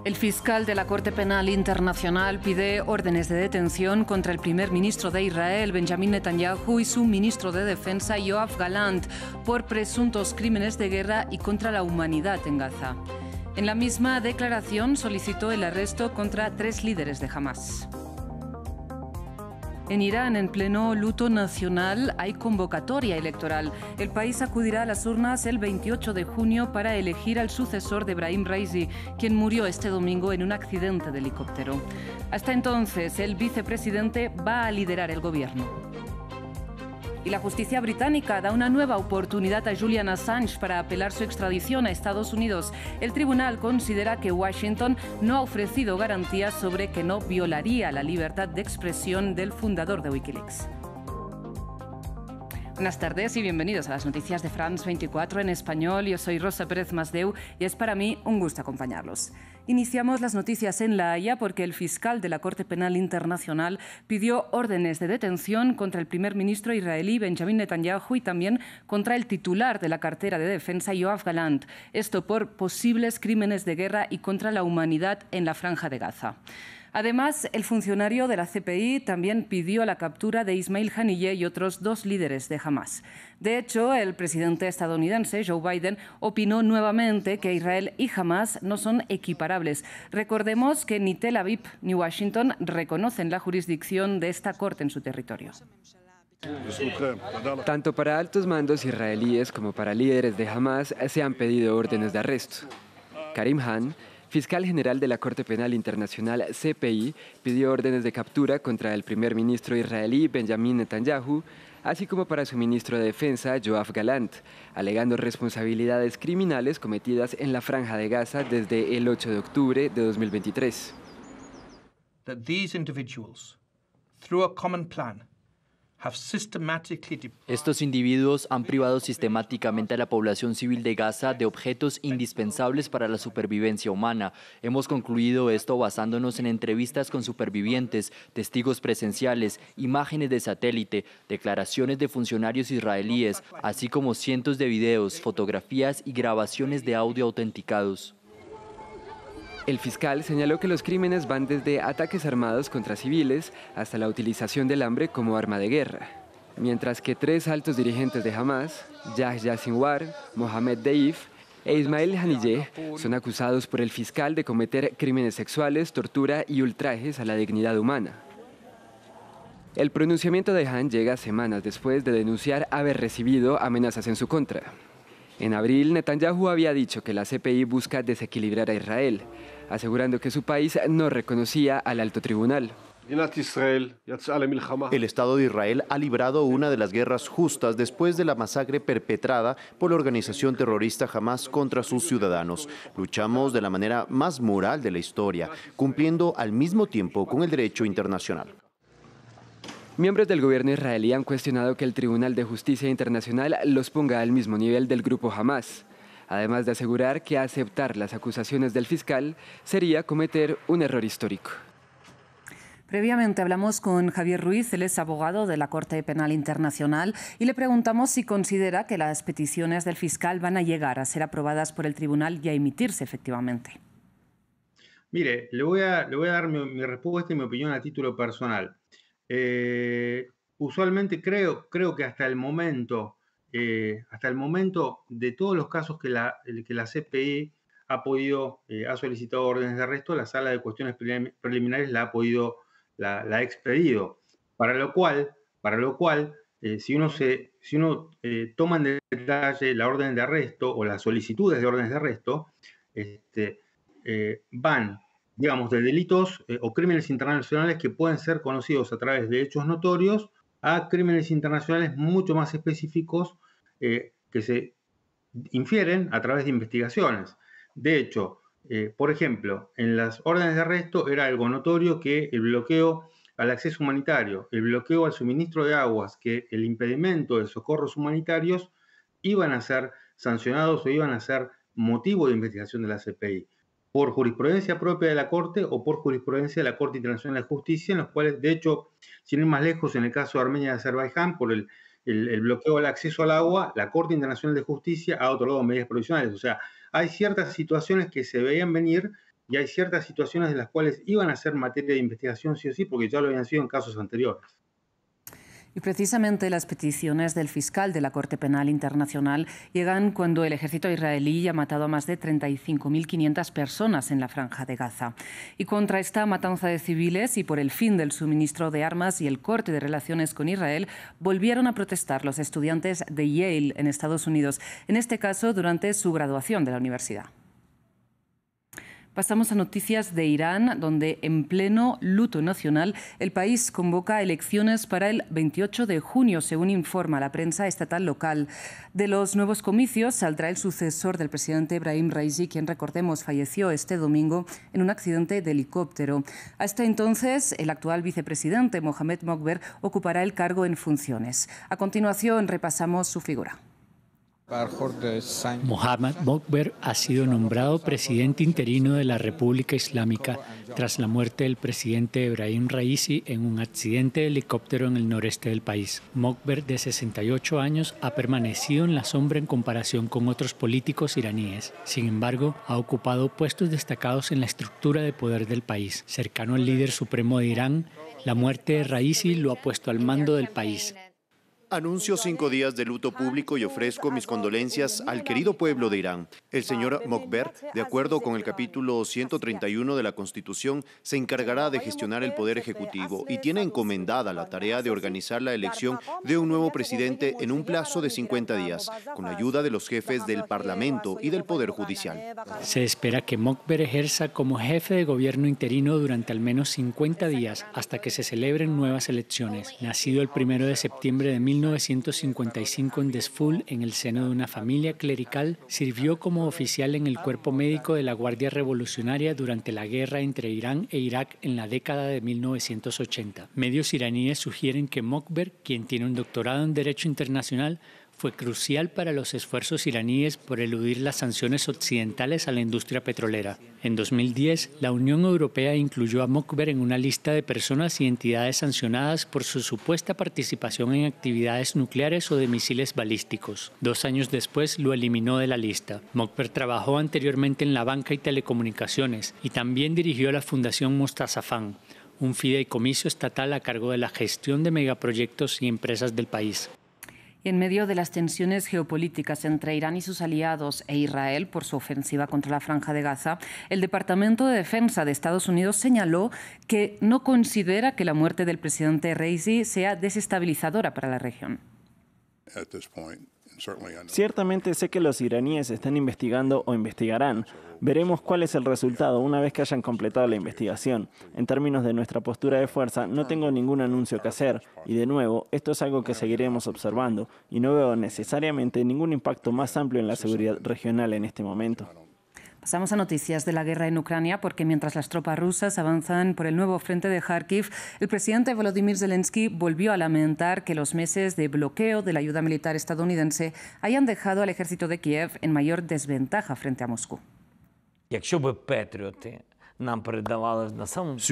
El fiscal de la Corte Penal Internacional pide órdenes de detención contra el primer ministro de Israel, Benjamin Netanyahu, y su ministro de Defensa, Yoav Gallant, por presuntos crímenes de guerra y contra la humanidad en Gaza. En la misma declaración solicitó el arresto contra 3 líderes de Hamás. En Irán, en pleno luto nacional, hay convocatoria electoral. El país acudirá a las urnas el 28 de junio para elegir al sucesor de Ebrahim Raisi, quien murió este domingo en un accidente de helicóptero. Hasta entonces, el vicepresidente va a liderar el gobierno. Y la justicia británica da una nueva oportunidad a Julian Assange para apelar su extradición a Estados Unidos. El tribunal considera que Washington no ha ofrecido garantías sobre que no violaría la libertad de expresión del fundador de Wikileaks. Buenas tardes y bienvenidos a las noticias de France 24 en español. Yo soy Rosa Pérez Masdeu y es para mí un gusto acompañarlos. Iniciamos las noticias en La Haya porque el fiscal de la Corte Penal Internacional pidió órdenes de detención contra el primer ministro israelí Benjamin Netanyahu y también contra el titular de la cartera de defensa Yoav Gallant. Esto por posibles crímenes de guerra y contra la humanidad en la Franja de Gaza. Además, el funcionario de la CPI también pidió la captura de Ismail Haniyeh y otros 2 líderes de Hamás. De hecho, el presidente estadounidense, Joe Biden, opinó nuevamente que Israel y Hamás no son equiparables. Recordemos que ni Tel Aviv ni Washington reconocen la jurisdicción de esta corte en su territorio. Tanto para altos mandos israelíes como para líderes de Hamás se han pedido órdenes de arresto. Karim Khan, fiscal general de la Corte Penal Internacional CPI, pidió órdenes de captura contra el primer ministro israelí Benjamin Netanyahu, así como para su ministro de Defensa Yoav Gallant, alegando responsabilidades criminales cometidas en la Franja de Gaza desde el 8 de octubre de 2023. That these individuals, through a common plan, estos individuos han privado sistemáticamente a la población civil de Gaza de objetos indispensables para la supervivencia humana. Hemos concluido esto basándonos en entrevistas con supervivientes, testigos presenciales, imágenes de satélite, declaraciones de funcionarios israelíes, así como cientos de videos, fotografías y grabaciones de audio autenticados. El fiscal señaló que los crímenes van desde ataques armados contra civiles hasta la utilización del hambre como arma de guerra. Mientras que 3 altos dirigentes de Hamás, Yahya Sinwar, Mohamed Deif e Ismail Haniyeh, son acusados por el fiscal de cometer crímenes sexuales, tortura y ultrajes a la dignidad humana. El pronunciamiento de Han llega semanas después de denunciar haber recibido amenazas en su contra. En abril, Netanyahu había dicho que la CPI busca desequilibrar a Israel, asegurando que su país no reconocía al alto tribunal. El Estado de Israel ha librado una de las guerras justas después de la masacre perpetrada por la organización terrorista Hamás contra sus ciudadanos. Luchamos de la manera más moral de la historia, cumpliendo al mismo tiempo con el derecho internacional. Miembros del gobierno israelí han cuestionado que el Tribunal de Justicia Internacional los ponga al mismo nivel del grupo Hamás, además de asegurar que aceptar las acusaciones del fiscal sería cometer un error histórico. Previamente hablamos con Javier Ruiz, él es abogado de la Corte Penal Internacional, y le preguntamos si considera que las peticiones del fiscal van a llegar a ser aprobadas por el tribunal y a emitirse efectivamente. Mire, le voy a dar mi respuesta y mi opinión a título personal. Usualmente creo que hasta el momento de todos los casos que la CPI ha solicitado órdenes de arresto, la Sala de Cuestiones Preliminares la ha expedido, para lo cual si uno toma en detalle la orden de arresto o las solicitudes de órdenes de arresto, van, digamos, de delitos o crímenes internacionales que pueden ser conocidos a través de hechos notorios a crímenes internacionales mucho más específicos que se infieren a través de investigaciones. De hecho, por ejemplo, en las órdenes de arresto era algo notorio que el bloqueo al acceso humanitario, el bloqueo al suministro de aguas, que el impedimento de socorros humanitarios iban a ser sancionados o iban a ser motivo de investigación de la CPI, por jurisprudencia propia de la Corte o por jurisprudencia de la Corte Internacional de Justicia, en los cuales, de hecho, sin ir más lejos, en el caso de Armenia y Azerbaiyán, por el bloqueo al acceso al agua, la Corte Internacional de Justicia ha otorgado medidas provisionales. O sea, hay ciertas situaciones que se veían venir y hay ciertas situaciones de las cuales iban a ser materia de investigación sí o sí, porque ya lo habían sido en casos anteriores. Y precisamente las peticiones del fiscal de la Corte Penal Internacional llegan cuando el ejército israelí ha matado a más de 35.500 personas en la Franja de Gaza. Y contra esta matanza de civiles y por el fin del suministro de armas y el corte de relaciones con Israel, volvieron a protestar los estudiantes de Yale en Estados Unidos, en este caso durante su graduación de la universidad. Pasamos a noticias de Irán, donde en pleno luto nacional el país convoca elecciones para el 28 de junio, según informa la prensa estatal local. De los nuevos comicios saldrá el sucesor del presidente Ebrahim Raisi, quien, recordemos, falleció este domingo en un accidente de helicóptero. Hasta entonces, el actual vicepresidente Mohamed Mokber ocupará el cargo en funciones. A continuación, repasamos su figura. Mohamed Mokber ha sido nombrado presidente interino de la República Islámica tras la muerte del presidente Ebrahim Raisi en un accidente de helicóptero en el noreste del país. Mokber, de 68 años, ha permanecido en la sombra en comparación con otros políticos iraníes. Sin embargo, ha ocupado puestos destacados en la estructura de poder del país. Cercano al líder supremo de Irán, la muerte de Raisi lo ha puesto al mando del país. Anuncio 5 días de luto público y ofrezco mis condolencias al querido pueblo de Irán. El señor Mokber, de acuerdo con el capítulo 131 de la Constitución, se encargará de gestionar el poder ejecutivo y tiene encomendada la tarea de organizar la elección de un nuevo presidente en un plazo de 50 días, con la ayuda de los jefes del Parlamento y del Poder Judicial. Se espera que Mokber ejerza como jefe de gobierno interino durante al menos 50 días hasta que se celebren nuevas elecciones. Nacido el 1 de septiembre de 1955 en Desful, en el seno de una familia clerical, sirvió como oficial en el cuerpo médico de la Guardia Revolucionaria durante la guerra entre Irán e Irak en la década de 1980. Medios iraníes sugieren que Mokber, quien tiene un doctorado en Derecho Internacional, fue crucial para los esfuerzos iraníes por eludir las sanciones occidentales a la industria petrolera. En 2010, la Unión Europea incluyó a Mokber en una lista de personas y entidades sancionadas por su supuesta participación en actividades nucleares o de misiles balísticos. 2 años después lo eliminó de la lista. Mokber trabajó anteriormente en la banca y telecomunicaciones y también dirigió la Fundación Mostazafan, un fideicomiso estatal a cargo de la gestión de megaproyectos y empresas del país. Y en medio de las tensiones geopolíticas entre Irán y sus aliados e Israel por su ofensiva contra la Franja de Gaza, el Departamento de Defensa de Estados Unidos señaló que no considera que la muerte del presidente Raisi sea desestabilizadora para la región. Ciertamente sé que los iraníes están investigando o investigarán. Veremos cuál es el resultado una vez que hayan completado la investigación. En términos de nuestra postura de fuerza, no tengo ningún anuncio que hacer. Y de nuevo, esto es algo que seguiremos observando. Y no veo necesariamente ningún impacto más amplio en la seguridad regional en este momento. Pasamos a noticias de la guerra en Ucrania, porque mientras las tropas rusas avanzan por el nuevo frente de Kharkiv, el presidente Volodymyr Zelensky volvió a lamentar que los meses de bloqueo de la ayuda militar estadounidense hayan dejado al ejército de Kiev en mayor desventaja frente a Moscú. Si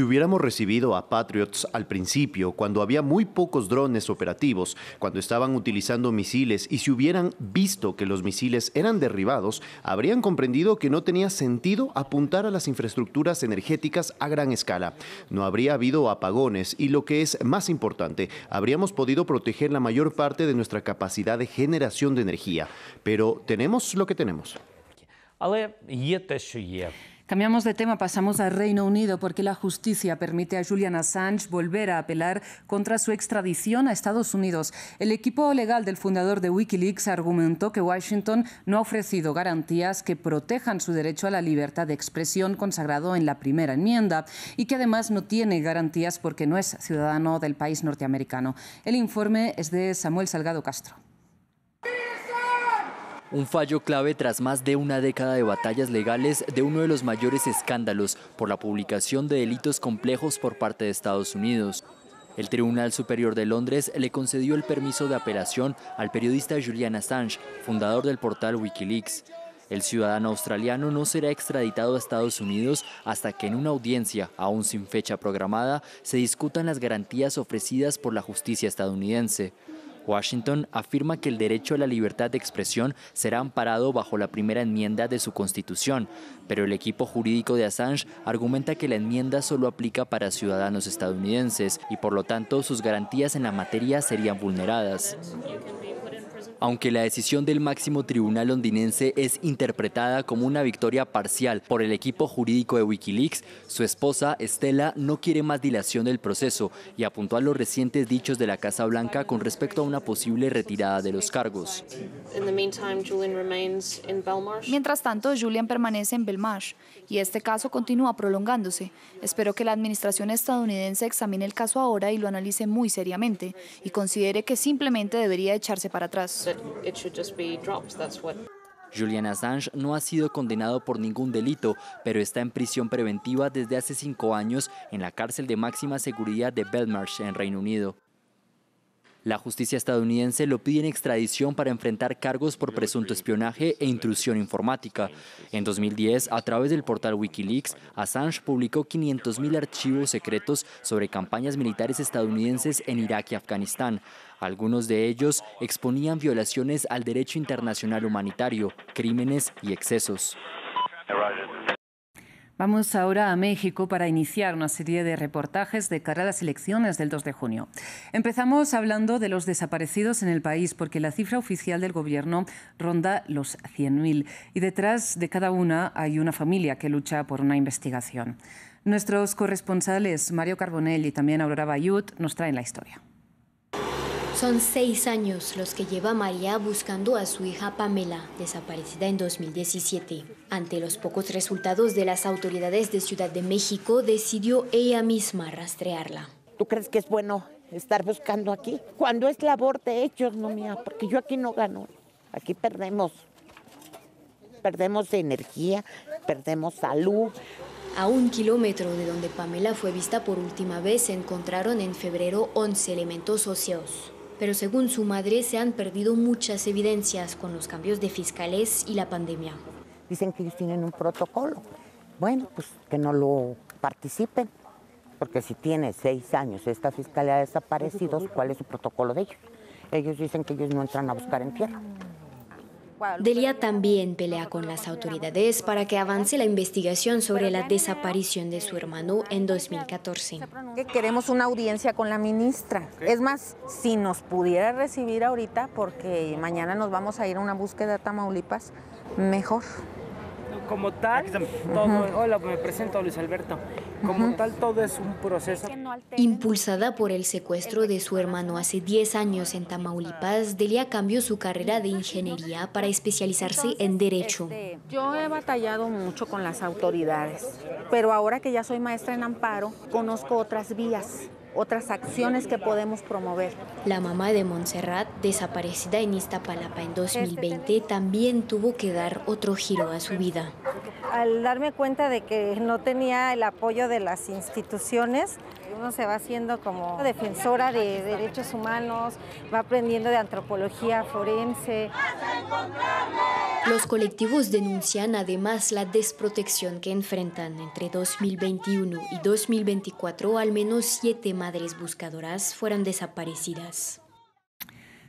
hubiéramos recibido a Patriots al principio, cuando había muy pocos drones operativos, cuando estaban utilizando misiles, y si hubieran visto que los misiles eran derribados, habrían comprendido que no tenía sentido apuntar a las infraestructuras energéticas a gran escala. No habría habido apagones y, lo que es más importante, habríamos podido proteger la mayor parte de nuestra capacidad de generación de energía. Pero tenemos lo que tenemos. Cambiamos de tema, pasamos al Reino Unido, porque la justicia permite a Julian Assange volver a apelar contra su extradición a Estados Unidos. El equipo legal del fundador de Wikileaks argumentó que Washington no ha ofrecido garantías que protejan su derecho a la libertad de expresión consagrado en la primera enmienda y que además no tiene garantías porque no es ciudadano del país norteamericano. El informe es de Samuel Salgado Castro. Un fallo clave tras más de una década de batallas legales de uno de los mayores escándalos por la publicación de delitos complejos por parte de Estados Unidos. El Tribunal Superior de Londres le concedió el permiso de apelación al periodista Julian Assange, fundador del portal Wikileaks. El ciudadano australiano no será extraditado a Estados Unidos hasta que en una audiencia, aún sin fecha programada, se discutan las garantías ofrecidas por la justicia estadounidense. Washington afirma que el derecho a la libertad de expresión será amparado bajo la primera enmienda de su Constitución, pero el equipo jurídico de Assange argumenta que la enmienda solo aplica para ciudadanos estadounidenses y por lo tanto sus garantías en la materia serían vulneradas. Aunque la decisión del máximo tribunal londinense es interpretada como una victoria parcial por el equipo jurídico de Wikileaks, su esposa, Stella, no quiere más dilación del proceso y apuntó a los recientes dichos de la Casa Blanca con respecto a una posible retirada de los cargos. Mientras tanto, Julian permanece en Belmarsh y este caso continúa prolongándose. Espero que la administración estadounidense examine el caso ahora y lo analice muy seriamente y considere que simplemente debería echarse para atrás. Julian Assange no ha sido condenado por ningún delito, pero está en prisión preventiva desde hace 5 años en la cárcel de máxima seguridad de Belmarsh, en Reino Unido. La justicia estadounidense lo pide en extradición para enfrentar cargos por presunto espionaje e intrusión informática. En 2010, a través del portal Wikileaks, Assange publicó 500.000 archivos secretos sobre campañas militares estadounidenses en Irak y Afganistán. Algunos de ellos exponían violaciones al derecho internacional humanitario, crímenes y excesos. Vamos ahora a México para iniciar una serie de reportajes de cara a las elecciones del 2 de junio. Empezamos hablando de los desaparecidos en el país, porque la cifra oficial del gobierno ronda los 100.000 y detrás de cada una hay una familia que lucha por una investigación. Nuestros corresponsales Mario Carbonell y también Aurora Bayut nos traen la historia. Son 6 años los que lleva María buscando a su hija Pamela, desaparecida en 2017. Ante los pocos resultados de las autoridades de Ciudad de México, decidió ella misma rastrearla. ¿Tú crees que es bueno estar buscando aquí? Cuando es labor de ellos, no mía, porque yo aquí no gano. Aquí perdemos energía, perdemos salud. A 1 kilómetro de donde Pamela fue vista por última vez, se encontraron en febrero 11 elementos óseos. Pero según su madre, se han perdido muchas evidencias con los cambios de fiscales y la pandemia. Dicen que ellos tienen un protocolo. Bueno, pues que no lo participen, porque si tiene 6 años esta fiscalía de desaparecidos, ¿cuál es su protocolo de ellos? Ellos dicen que ellos no entran a buscar en tierra. Delia también pelea con las autoridades para que avance la investigación sobre la desaparición de su hermano en 2014. Queremos una audiencia con la ministra. Es más, si nos pudiera recibir ahorita, porque mañana nos vamos a ir a una búsqueda a Tamaulipas, mejor. Como tal, todo, hola, me presento, Luis Alberto. Como tal, todo es un proceso. Impulsada por el secuestro de su hermano hace 10 años en Tamaulipas, Delia cambió su carrera de ingeniería para especializarse en Derecho. Yo he batallado mucho con las autoridades, pero ahora que ya soy maestra en amparo, conozco otras vías, otras acciones que podemos promover. La mamá de Montserrat, desaparecida en Iztapalapa en 2020, también tuvo que dar otro giro a su vida. Al darme cuenta de que no tenía el apoyo de las instituciones, uno se va haciendo como defensora de derechos humanos, va aprendiendo de antropología forense. Los colectivos denuncian además la desprotección que enfrentan. Entre 2021 y 2024, al menos 7 madres buscadoras fueron desaparecidas.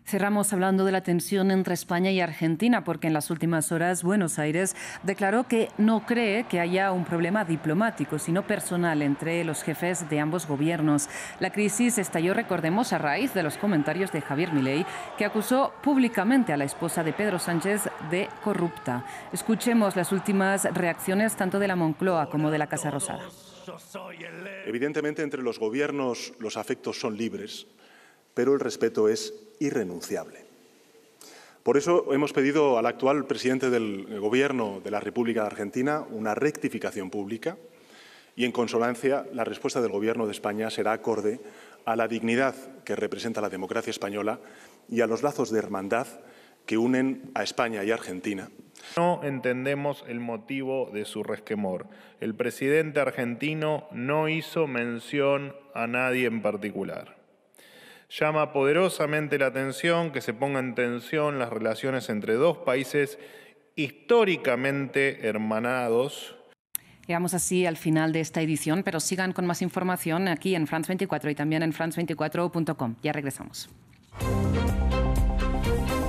Cerramos hablando de la tensión entre España y Argentina, porque en las últimas horas Buenos Aires declaró que no cree que haya un problema diplomático, sino personal entre los jefes de ambos gobiernos. La crisis estalló, recordemos, a raíz de los comentarios de Javier Milei, que acusó públicamente a la esposa de Pedro Sánchez de corrupta. Escuchemos las últimas reacciones tanto de la Moncloa como de la Casa Rosada. Evidentemente, entre los gobiernos los afectos son libres, pero el respeto es irrenunciable. Por eso hemos pedido al actual presidente del Gobierno de la República de Argentina una rectificación pública y, en consonancia, la respuesta del Gobierno de España será acorde a la dignidad que representa la democracia española y a los lazos de hermandad que unen a España y Argentina. No entendemos el motivo de su resquemor. El presidente argentino no hizo mención a nadie en particular. Llama poderosamente la atención que se ponga en tensión las relaciones entre dos países históricamente hermanados. Llegamos así al final de esta edición, pero sigan con más información aquí en France 24 y también en france24.com. Ya regresamos. Chao.